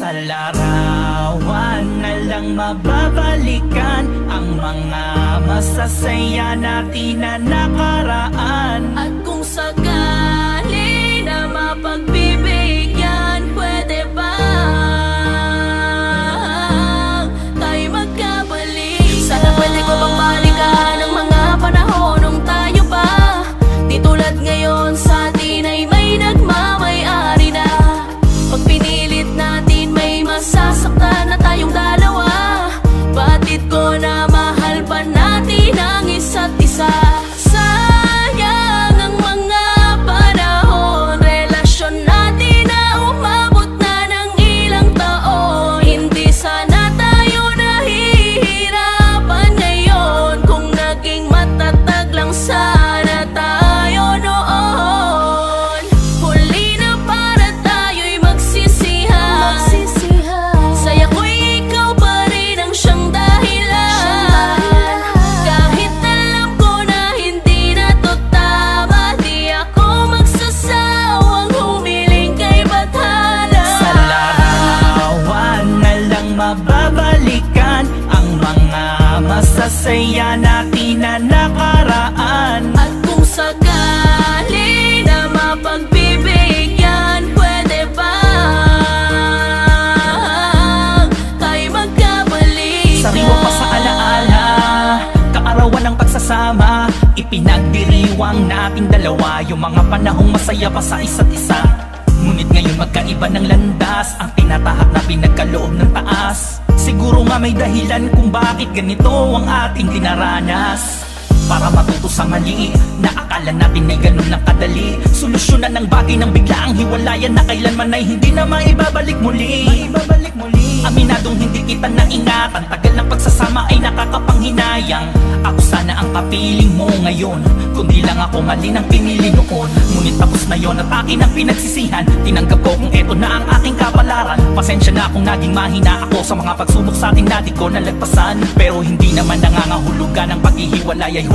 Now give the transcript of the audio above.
Sa larawan na lang mababalikan ang mga masasaya natin na nakaraan. At kung sakali na mapagbibigyan, pwede ba tayo magkabalik? Sana pwede ko bang balikan ang mga panahon nung tayo pa di tulad ngayon, sa atin ay may nagmamay-ari na. Pag pinilit natin may masasaktan na tayong dalawa. Batid ko na mahal pa natin ang isa't isa. Sayang ang mga panahon, relasyon natin na umabot na ng ilang taon. Hindi sana tayo nahihirapan ngayon kung naging matatag lang sana tayo noon. Huli na para tayo'y magsisihan. Saya ko'y ikaw pa rin ang siyang dahilan. Kahit alam ko na hindi na to tama, di ako magsasawang humiling kay bathala. Sa larawan na lang mababalikan ang mga masasaya natin na nakaraan. At kung sakali na mapagbibigyan, pwede ba tayo magkabalik? Sariwa pa sa alaala, kaarawan ng pagsasama, ipinagdiriwang nating dalawa yung mga panahong masaya pa sa isa't isa. Ngunit ngayon magkaiba ng landas, ang tinatahak na pinagkaloob ng taas. Siguro nga may dahilan kung bakit ganito ang ating dinaranas. Para matuto sa mali na akala natin ay ganun lang kadali. Solusyonan ng bagay ng biglaang hiwalayan na kailanman ay hindi na maibabalik muli. Aminadong hindi kita naingatan, tagal ng pagsasama ay nakakapanghinayang. Ako sana ang kapiling mo ngayon, kundi lang ako mali ng pinili noon. Ngunit tapos na yon at akin ang pinagsisihan. Tinanggap ko kung eto na ang aking kapalaran. Pasensya na kung naging mahina ako sa mga pagsubok sa atin na di ko nalagpasan. Pero hindi naman nangangahulugan ang paghihiwalay ay